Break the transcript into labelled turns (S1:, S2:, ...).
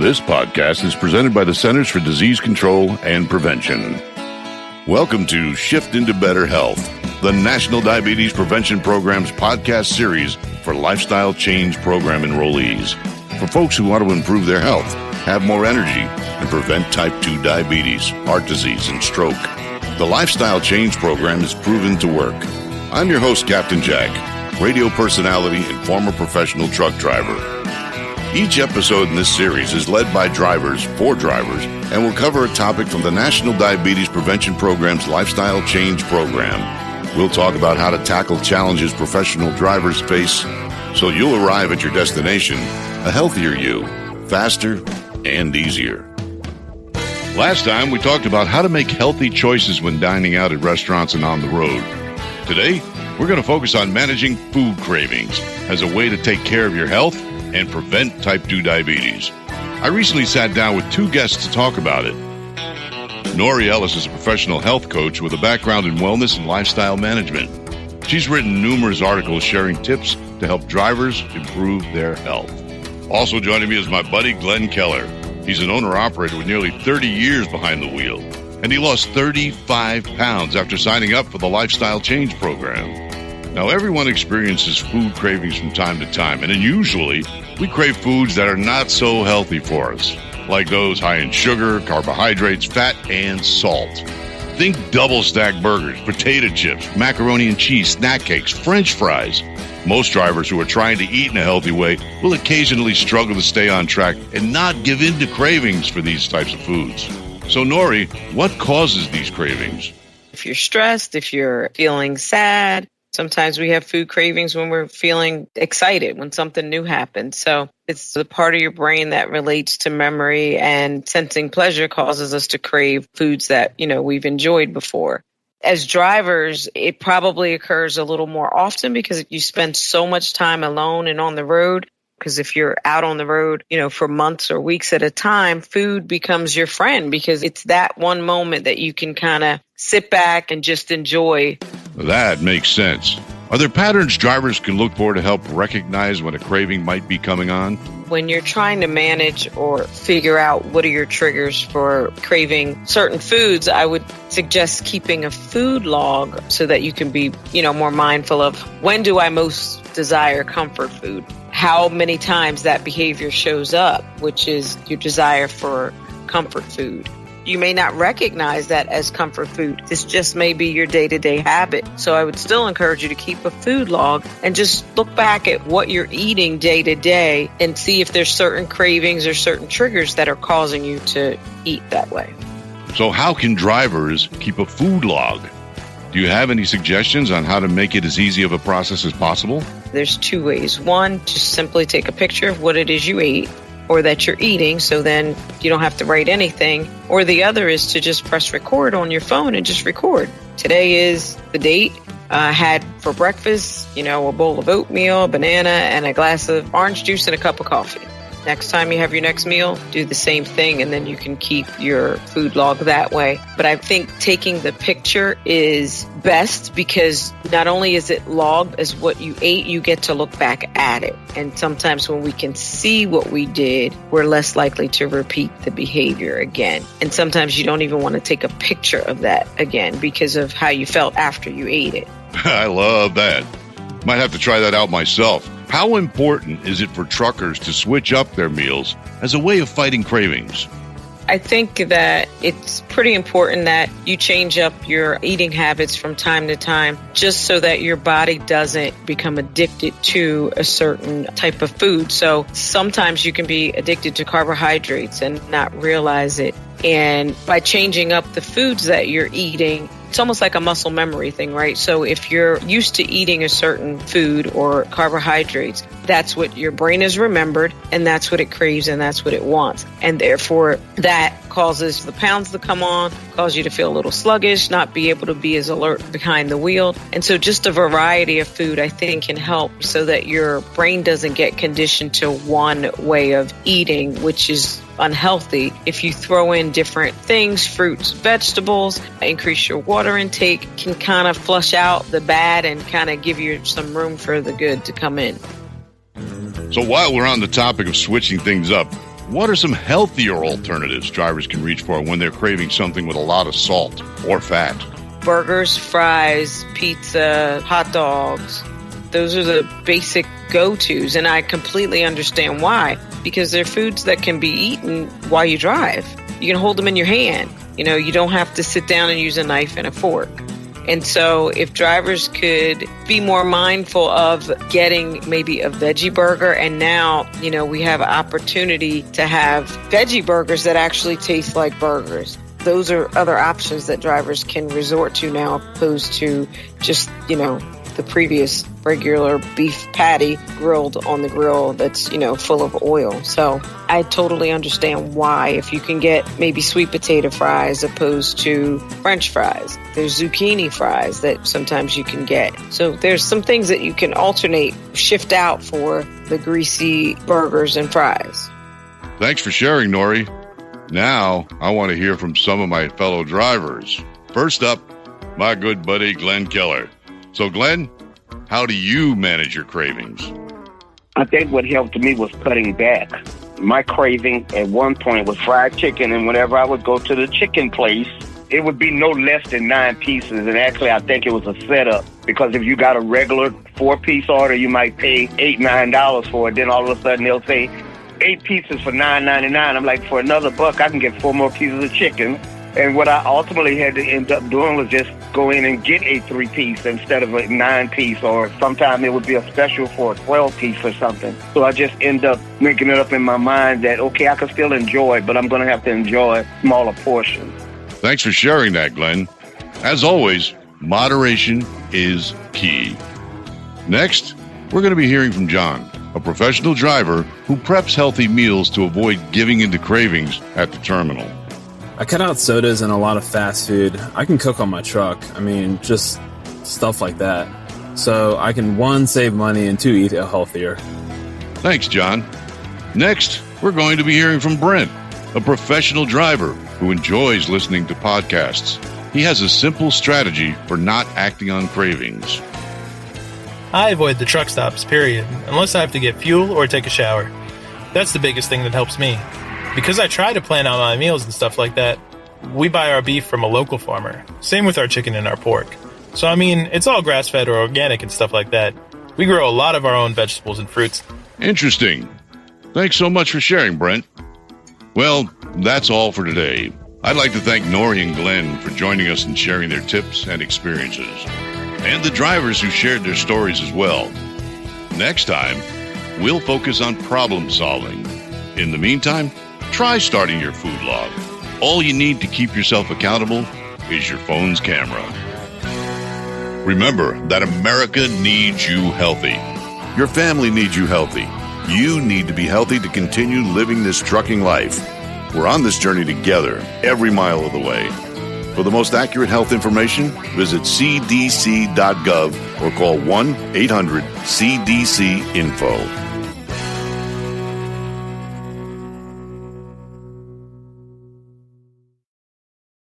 S1: This podcast is presented by the Centers for Disease Control and Prevention. Welcome to Shift into Better Health, the National Diabetes Prevention Program's podcast series for lifestyle change program enrollees. For folks who want to improve their health, have more energy, and prevent type 2 diabetes, heart disease, and stroke. The Lifestyle Change Program is proven to work. I'm your host, Captain Jack, radio personality and former professional truck driver. Each episode in this series is led by drivers for drivers and will cover a topic from the National Diabetes Prevention Program's Lifestyle Change Program. We'll talk about how to tackle challenges professional drivers face so you'll arrive at your destination a healthier you, faster and easier. Last time we talked about how to make healthy choices when dining out at restaurants and on the road. Today, we're going to focus on managing food cravings as a way to take care of your health and prevent type 2 diabetes. I recently sat down with two guests to talk about it. Nori Ellis is a professional health coach with a background in wellness and lifestyle management. She's written numerous articles sharing tips to help drivers improve their health. Also joining me is my buddy Glenn Keller. He's an owner-operator with nearly 30 years behind the wheel, and he lost 35 pounds after signing up for the Lifestyle Change Program. Now, everyone experiences food cravings from time to time, and then usually we crave foods that are not so healthy for us, like those high in sugar, carbohydrates, fat, and salt. Think double-stack burgers, potato chips, macaroni and cheese, snack cakes, French fries. Most drivers who are trying to eat in a healthy way will occasionally struggle to stay on track and not give in to cravings for these types of foods. So, Nori, what causes these cravings?
S2: If you're stressed, if you're feeling sad, sometimes we have food cravings when we're feeling excited, when something new happens. So it's the part of your brain that relates to memory, and sensing pleasure causes us to crave foods that, we've enjoyed before. As drivers, it probably occurs a little more often because you spend so much time alone and on the road. Because if you're out on the road, for months or weeks at a time, food becomes your friend because it's that one moment that you can kind of sit back and just enjoy.
S1: That makes sense. Are there patterns drivers can look for to help recognize when a craving might be coming on?
S2: When you're trying to manage or figure out what are your triggers for craving certain foods, I would suggest keeping a food log so that you can be, more mindful of when do I most desire comfort food? How many times that behavior shows up, which is your desire for comfort food. You may not recognize that as comfort food. This just may be your day-to-day habit. So I would still encourage you to keep a food log and just look back at what you're eating day to day and see if there's certain cravings or certain triggers that are causing you to eat that way.
S1: So how can drivers keep a food log? Do you have any suggestions on how to make it as easy of a process as possible?
S2: There's two ways. One, just simply take a picture of what it is you ate or that you're eating, so then you don't have to write anything. Or the other is to just press record on your phone and just record. Today is the date. I had for breakfast, a bowl of oatmeal, a banana, and a glass of orange juice and a cup of coffee. Next time you have your next meal, do the same thing, and then you can keep your food log that way. But I think taking the picture is best because not only is it logged as what you ate, you get to look back at it. And sometimes when we can see what we did, we're less likely to repeat the behavior again. And sometimes you don't even want to take a picture of that again because of how you felt after you ate it.
S1: I love that. Might have to try that out myself. How important is it for truckers to switch up their meals as a way of fighting cravings?
S2: I think that it's pretty important that you change up your eating habits from time to time just so that your body doesn't become addicted to a certain type of food. So sometimes you can be addicted to carbohydrates and not realize it. And by changing up the foods that you're eating, it's almost like a muscle memory thing, right? So if you're used to eating a certain food or carbohydrates, that's what your brain has remembered, and that's what it craves, and that's what it wants. And therefore, that causes the pounds to come on, cause you to feel a little sluggish, not be able to be as alert behind the wheel. And so just a variety of food, I think, can help so that your brain doesn't get conditioned to one way of eating, which is unhealthy. If you throw in different things, fruits, vegetables, increase your water intake, can kind of flush out the bad and kind of give you some room for the good to come in.
S1: So while we're on the topic of switching things up, What are some healthier alternatives drivers can reach for when they're craving something with a lot of salt or fat?
S2: Burgers, fries, pizza, hot dogs. Those are the basic go-tos, and I completely understand why, because they're foods that can be eaten while you drive. You can hold them in your hand. You don't have to sit down and use a knife and a fork. And so if drivers could be more mindful of getting maybe a veggie burger, and now, we have an opportunity to have veggie burgers that actually taste like burgers. Those are other options that drivers can resort to now, opposed to just, the previous regular beef patty grilled on the grill that's, full of oil. So I totally understand why, if you can get maybe sweet potato fries opposed to French fries. There's zucchini fries that sometimes you can get. So there's some things that you can alternate, shift out for the greasy burgers and fries.
S1: Thanks for sharing, Nori. Now I want to hear from some of my fellow drivers. First up, my good buddy Glenn Keller. So, Glenn, how do you manage your cravings?
S3: I think what helped me was cutting back. My craving at one point was fried chicken, and whenever I would go to the chicken place, it would be no less than 9 pieces. And actually, I think it was a setup, because if you got a regular 4-piece order, you might pay $8, $9 for it. Then all of a sudden, they'll say 8 pieces for $9.99. I'm like, for another $1, I can get 4 more pieces of chicken. And what I ultimately had to end up doing was just go in and get a 3-piece instead of a 9-piece, or sometimes it would be a special for a 12-piece or something. So I just end up making it up in my mind that, okay, I can still enjoy it, but I'm going to have to enjoy smaller portions.
S1: Thanks for sharing that, Glenn. As always, moderation is key. Next, we're going to be hearing from John, a professional driver who preps healthy meals to avoid giving into cravings at the terminal.
S4: I cut out sodas and a lot of fast food. I can cook on my truck. Just stuff like that. So I can, 1, save money, and 2, eat healthier.
S1: Thanks, John. Next, we're going to be hearing from Brent, a professional driver who enjoys listening to podcasts. He has a simple strategy for not acting on cravings.
S5: I avoid the truck stops, period, unless I have to get fuel or take a shower. That's the biggest thing that helps me. Because I try to plan out my meals and stuff like that, we buy our beef from a local farmer. Same with our chicken and our pork. So, it's all grass-fed or organic and stuff like that. We grow a lot of our own vegetables and fruits.
S1: Interesting. Thanks so much for sharing, Brent. Well, that's all for today. I'd like to thank Nori and Glenn for joining us and sharing their tips and experiences, and the drivers who shared their stories as well. Next time, we'll focus on problem solving. In the meantime, try starting your food log. All you need to keep yourself accountable is your phone's camera. Remember that America needs you healthy. Your family needs you healthy. You need to be healthy to continue living this trucking life. We're on this journey together, every mile of the way. For the most accurate health information, visit cdc.gov or call 1-800-CDC-INFO.